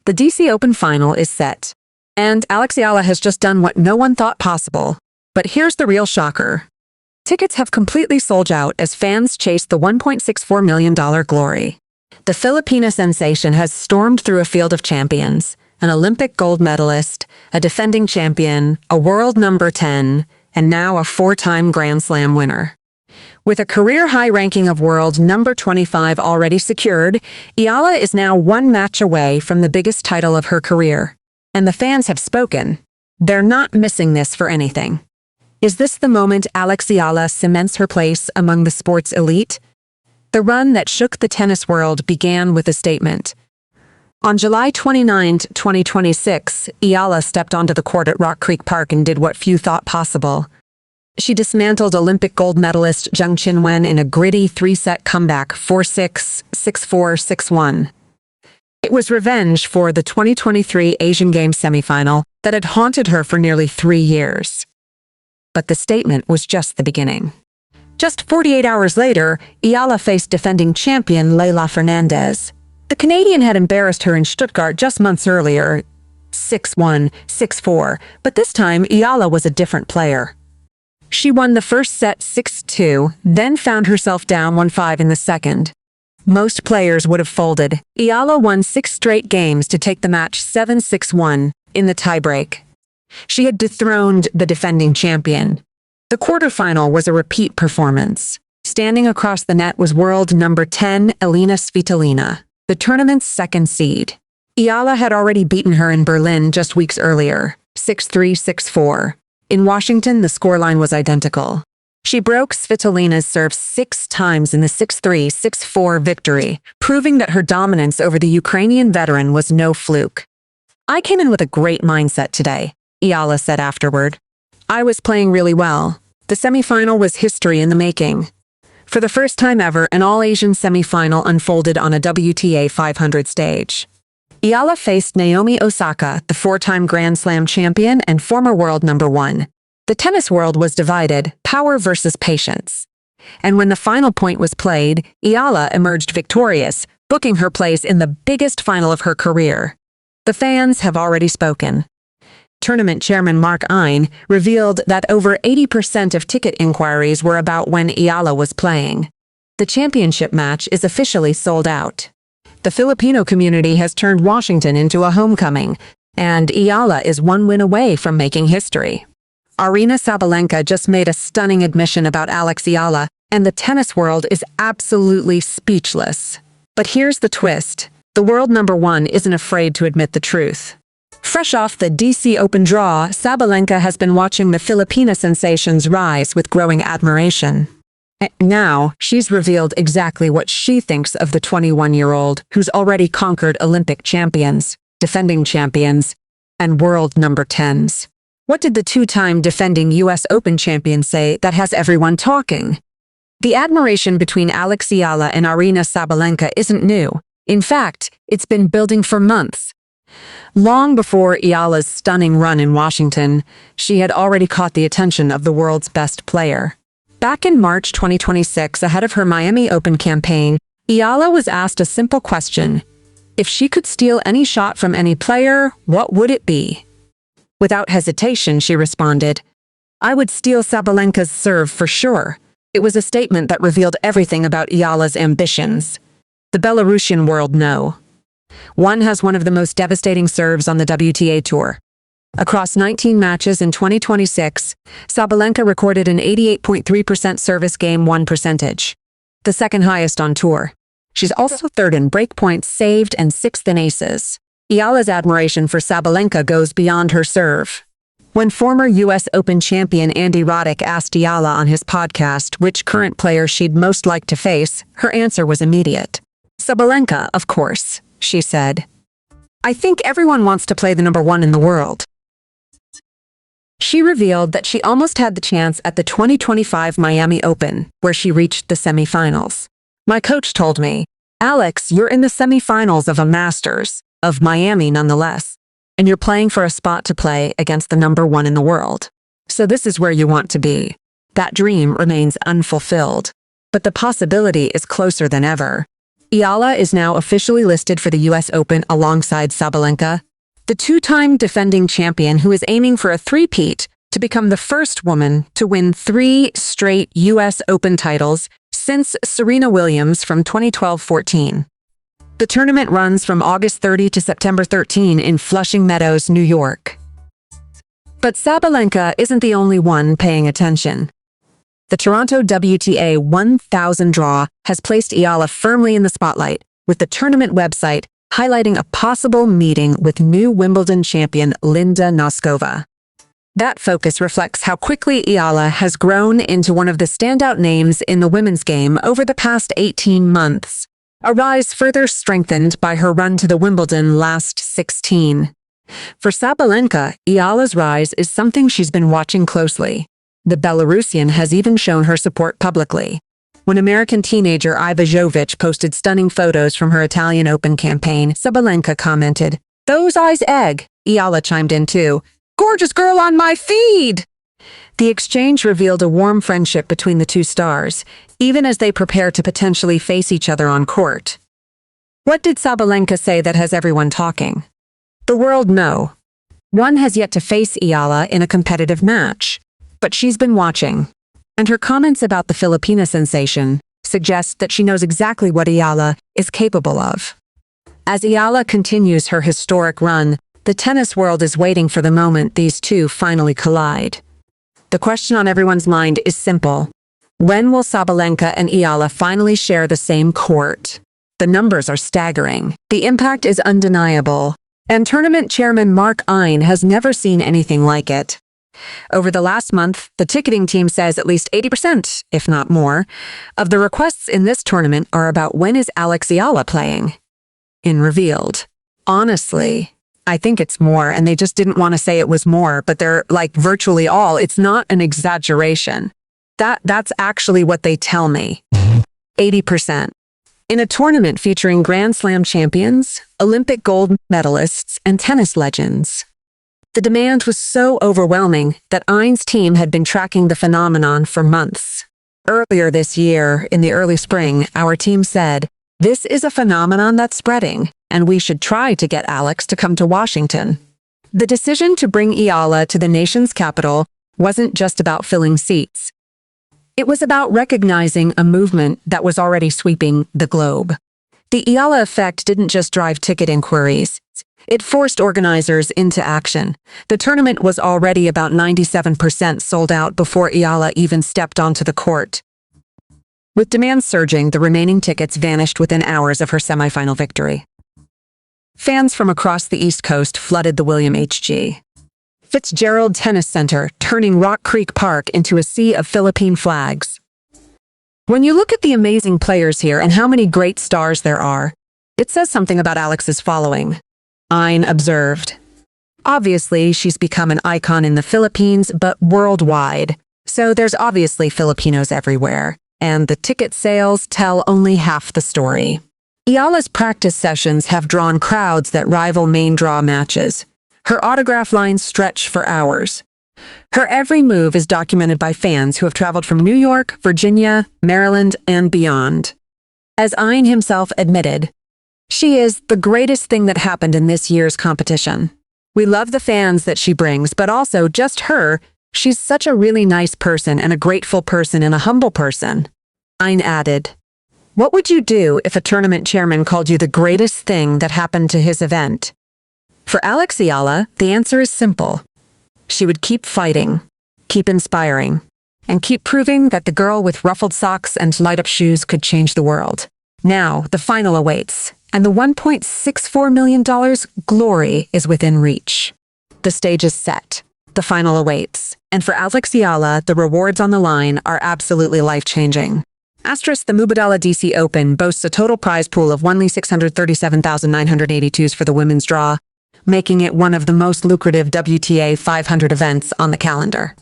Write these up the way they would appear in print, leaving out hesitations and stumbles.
The DC Open final is set. And Alex Eala has just done what no one thought possible. But here's the real shocker. Tickets have completely sold out as fans chase the $1.64 million glory. The Filipina sensation has stormed through a field of champions, an Olympic gold medalist, a defending champion, a world number 10, and now a 4-time Grand Slam winner. With a career-high ranking of world number 25 already secured, Eala is now one match away from the biggest title of her career. And the fans have spoken. They're not missing this for anything. Is this the moment Alex Eala cements her place among the sport's elite? The run that shook the tennis world began with a statement. On July 29, 2026, Eala stepped onto the court at Rock Creek Park and did what few thought possible. She dismantled Olympic gold medalist Zheng Qinwen in a gritty 3-set comeback 4-6, 6-4, 6-1. It was revenge for the 2023 Asian Games semifinal that had haunted her for nearly 3 years. But the statement was just the beginning. Just 48 hours later, Eala faced defending champion Leylah Fernandez. The Canadian had embarrassed her in Stuttgart just months earlier, 6-1, 6-4, but this time Eala was a different player. She won the first set 6-2, then found herself down 1-5 in the second. Most players would have folded. Eala won 6 straight games to take the match 7-6-1 in the tiebreak. She had dethroned the defending champion. The quarterfinal was a repeat performance. Standing across the net was world number 10 Elina Svitolina, the tournament's second seed. Eala had already beaten her in Berlin just weeks earlier, 6-3, 6-4. In Washington, the scoreline was identical. She broke Svitolina's serve 6 times in the 6-3, 6-4 victory, proving that her dominance over the Ukrainian veteran was no fluke. I came in with a great mindset today, Eala said afterward. I was playing really well. The semifinal was history in the making. For the first time ever, an all-Asian semifinal unfolded on a WTA 500 stage. Eala faced Naomi Osaka, the 4-time Grand Slam champion and former world number 1. The tennis world was divided, power versus patience. And when the final point was played, Eala emerged victorious, booking her place in the biggest final of her career. The fans have already spoken. Tournament chairman Mark Ein revealed that over 80% of ticket inquiries were about when Eala was playing. The championship match is officially sold out. The Filipino community has turned Washington into a homecoming, and Eala is 1 win away from making history. Aryna Sabalenka just made a stunning admission about Alex Eala, and the tennis world is absolutely speechless. But here's the twist. The world number 1 isn't afraid to admit the truth. Fresh off the DC Open draw, Sabalenka has been watching the Filipina sensations rise with growing admiration. Now, she's revealed exactly what she thinks of the 21-year-old who's already conquered Olympic champions, defending champions, and world number 10s. What did the 2-time defending US Open champion say that has everyone talking? The admiration between Alex Eala and Aryna Sabalenka isn't new. In fact, it's been building for months. Long before Eala's stunning run in Washington, she had already caught the attention of the world's best player. Back in March 2026, ahead of her Miami Open campaign, Eala was asked a simple question. If she could steal any shot from any player, what would it be? Without hesitation, she responded, I would steal Sabalenka's serve for sure. It was a statement that revealed everything about Eala's ambitions. The Belarusian world know. One has one of the most devastating serves on the WTA Tour. Across 19 matches in 2026, Sabalenka recorded an 88.3% service game 1 percentage, the second highest on tour. She's also 3rd in break points saved and 6th in aces. Eala's admiration for Sabalenka goes beyond her serve. When former US Open champion Andy Roddick asked Eala on his podcast which current player she'd most like to face, her answer was immediate. Sabalenka, of course, she said. I think everyone wants to play the number 1 in the world. She revealed that she almost had the chance at the 2025 Miami Open, where she reached the semifinals. My coach told me, Alex, you're in the semifinals of a Masters, of Miami nonetheless, and you're playing for a spot to play against the number 1 in the world. So this is where you want to be. That dream remains unfulfilled, but the possibility is closer than ever. Eala is now officially listed for the U.S. Open alongside Sabalenka, the two-time defending champion who is aiming for a three-peat to become the first woman to win 3 straight U.S. Open titles since Serena Williams from 2012-14. The tournament runs from August 30 to September 13 in Flushing Meadows, New York. But Sabalenka isn't the only one paying attention. The Toronto WTA 1000 draw has placed Eala firmly in the spotlight, with the tournament website highlighting a possible meeting with new Wimbledon champion Linda Noskova. That focus reflects how quickly Eala has grown into one of the standout names in the women's game over the past 18 months, a rise further strengthened by her run to the Wimbledon last 16. For Sabalenka, Eala's rise is something she's been watching closely. The Belarusian has even shown her support publicly. When American teenager Iva Jovic posted stunning photos from her Italian Open campaign, Sabalenka commented, "Those eyes egg." Eala chimed in too, "Gorgeous girl on my feed!" The exchange revealed a warm friendship between the two stars, even as they prepare to potentially face each other on court. What did Sabalenka say that has everyone talking? The world know. One has yet to face Eala in a competitive match, but she's been watching. And her comments about the Filipina sensation suggest that she knows exactly what Eala is capable of. As Eala continues her historic run, the tennis world is waiting for the moment these two finally collide. The question on everyone's mind is simple. When will Sabalenka and Eala finally share the same court? The numbers are staggering. The impact is undeniable. And tournament chairman Mark Ein has never seen anything like it. Over the last month, the ticketing team says at least 80%, if not more, of the requests in this tournament are about when is Alex Eala playing. In Revealed. Honestly, I think it's more, and they just didn't want to say it was more, but they're like virtually all. It's not an exaggeration. That's actually what they tell me. 80%. In a tournament featuring Grand Slam champions, Olympic gold medalists, and tennis legends. The demand was so overwhelming that Ein's team had been tracking the phenomenon for months. Earlier this year, in the early spring, our team said, "This is a phenomenon that's spreading, and we should try to get Alex to come to Washington." The decision to bring Eala to the nation's capital wasn't just about filling seats. It was about recognizing a movement that was already sweeping the globe. The Eala effect didn't just drive ticket inquiries. It forced organizers into action. The tournament was already about 97% sold out before Eala even stepped onto the court. With demand surging, the remaining tickets vanished within hours of her semifinal victory. Fans from across the East Coast flooded the William H.G. Fitzgerald Tennis Center, turning Rock Creek Park into a sea of Philippine flags. When you look at the amazing players here and how many great stars there are, it says something about Alex's following. Ein observed. Obviously, she's become an icon in the Philippines, but worldwide. So there's obviously Filipinos everywhere, and the ticket sales tell only half the story. Eala's practice sessions have drawn crowds that rival main draw matches. Her autograph lines stretch for hours. Her every move is documented by fans who have traveled from New York, Virginia, Maryland, and beyond. As Ein himself admitted, she is the greatest thing that happened in this year's competition. We love the fans that she brings, but also just her. She's such a really nice person and a grateful person and a humble person. Ein added, "What would you do if a tournament chairman called you the greatest thing that happened to his event?" For Alex Eala, the answer is simple. She would keep fighting, keep inspiring, and keep proving that the girl with ruffled socks and light-up shoes could change the world. Now, the final awaits, and the $1.64 million glory is within reach. The stage is set. The final awaits. And for Alex Eala, the rewards on the line are absolutely life-changing. Asterisk, the Mubadala DC Open boasts a total prize pool of $1,637,982 for the women's draw, making it one of the most lucrative WTA 500 events on the calendar.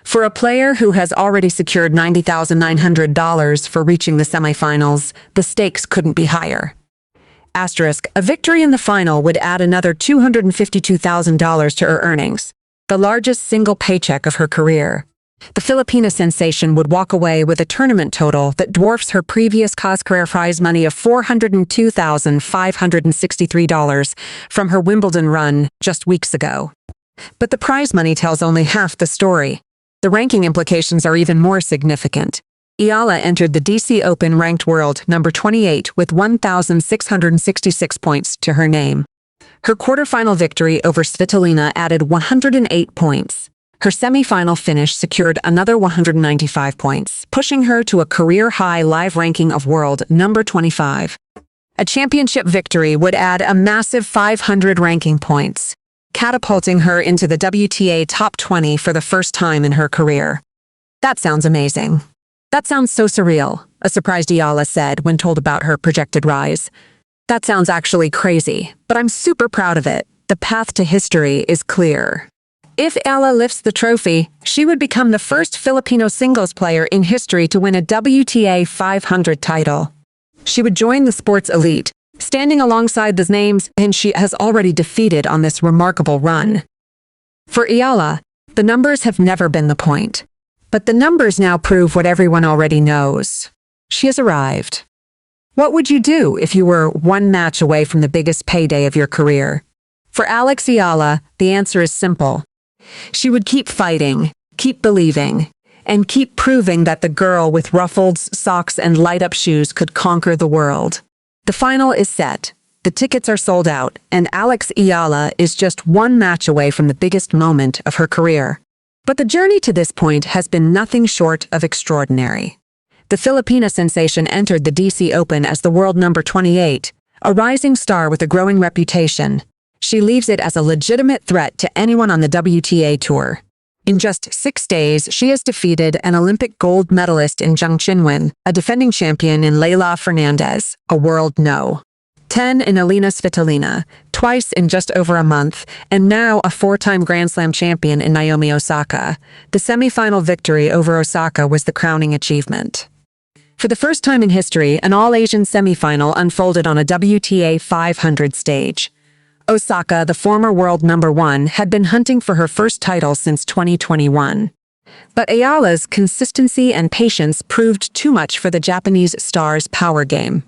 For a player who has already secured $90,900 for reaching the semifinals, the stakes couldn't be higher. Asterisk, a victory in the final would add another $252,000 to her earnings, the largest single paycheck of her career. The Filipina sensation would walk away with a tournament total that dwarfs her previous career prize money of $402,563 from her Wimbledon run just weeks ago. But the prize money tells only half the story. The ranking implications are even more significant. Eala entered the DC Open ranked world number 28 with 1,666 points to her name. Her quarterfinal victory over Svitolina added 108 points. Her semifinal finish secured another 195 points, pushing her to a career-high live ranking of world number 25. A championship victory would add a massive 500 ranking points, catapulting her into the WTA top 20 for the first time in her career. That sounds amazing. That sounds so surreal, a surprised Eala said when told about her projected rise. That sounds actually crazy, but I'm super proud of it. The path to history is clear. If Eala lifts the trophy, she would become the first Filipino singles player in history to win a WTA 500 title. She would join the sports elite, standing alongside the names and she has already defeated on this remarkable run. For Eala, the numbers have never been the point. But the numbers now prove what everyone already knows. She has arrived. What would you do if you were one match away from the biggest payday of your career? For Alex Eala, the answer is simple. She would keep fighting, keep believing, and keep proving that the girl with ruffled socks and light-up shoes could conquer the world. The final is set, the tickets are sold out, and Alex Eala is just one match away from the biggest moment of her career. But the journey to this point has been nothing short of extraordinary. The Filipina sensation entered the DC Open as the world number 28, a rising star with a growing reputation. She leaves it as a legitimate threat to anyone on the WTA tour. In just 6 days, she has defeated an Olympic gold medalist in Zhang Qinwen, a defending champion in Leylah Fernandez, a world no. 10 in Elina Svitolina, twice in just over a month, and now a 4-time Grand Slam champion in Naomi Osaka. The semifinal victory over Osaka was the crowning achievement. For the first time in history, an all-Asian semifinal unfolded on a WTA 500 stage. Osaka, the former world number 1, had been hunting for her first title since 2021. But Eala's consistency and patience proved too much for the Japanese star's power game.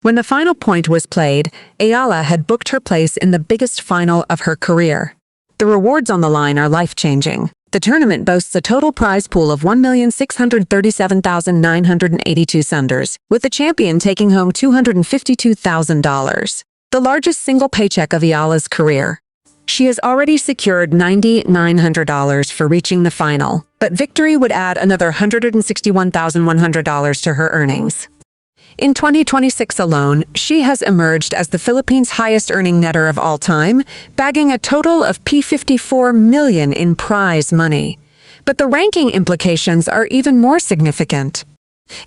When the final point was played, Eala had booked her place in the biggest final of her career. The rewards on the line are life-changing. The tournament boasts a total prize pool of $1,637,982, with the champion taking home $252,000, the largest single paycheck of Eala's career. She has already secured $9,900 for reaching the final, but victory would add another $161,100 to her earnings. In 2026 alone, she has emerged as the Philippines' highest-earning netter of all time, bagging a total of $54 million in prize money. But the ranking implications are even more significant.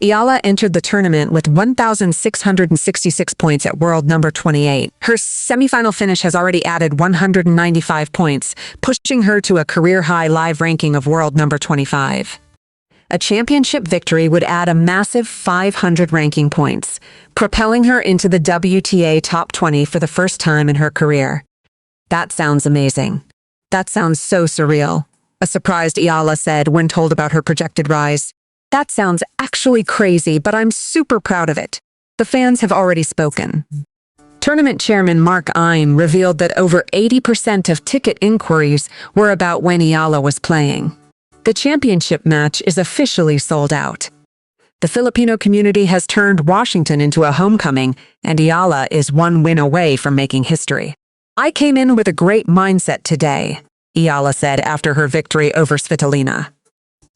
Eala entered the tournament with 1,666 points at world number 28. Her semifinal finish has already added 195 points, pushing her to a career-high live ranking of world number 25. A championship victory would add a massive 500 ranking points, propelling her into the WTA top 20 for the first time in her career. That sounds amazing. That sounds so surreal, a surprised Eala said when told about her projected rise. That sounds actually crazy, but I'm super proud of it. The fans have already spoken. Tournament chairman Mark Ime revealed that over 80% of ticket inquiries were about when Eala was playing. The championship match is officially sold out. The Filipino community has turned Washington into a homecoming, and Eala is one win away from making history. I came in with a great mindset today, Eala said after her victory over Svitolina.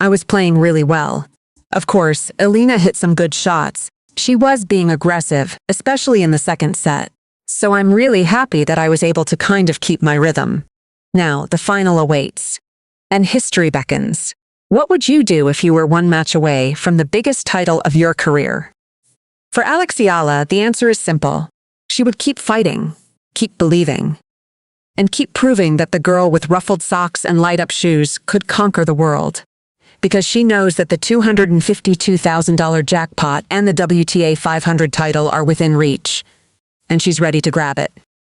I was playing really well. Of course, Elina hit some good shots. She was being aggressive, especially in the second set. So I'm really happy that I was able to kind of keep my rhythm. Now, the final awaits. And history beckons. What would you do if you were one match away from the biggest title of your career? For Alex Eala, the answer is simple. She would keep fighting, keep believing, and keep proving that the girl with ruffled socks and light-up shoes could conquer the world. Because she knows that the $252,000 jackpot and the WTA 500 title are within reach, and she's ready to grab it.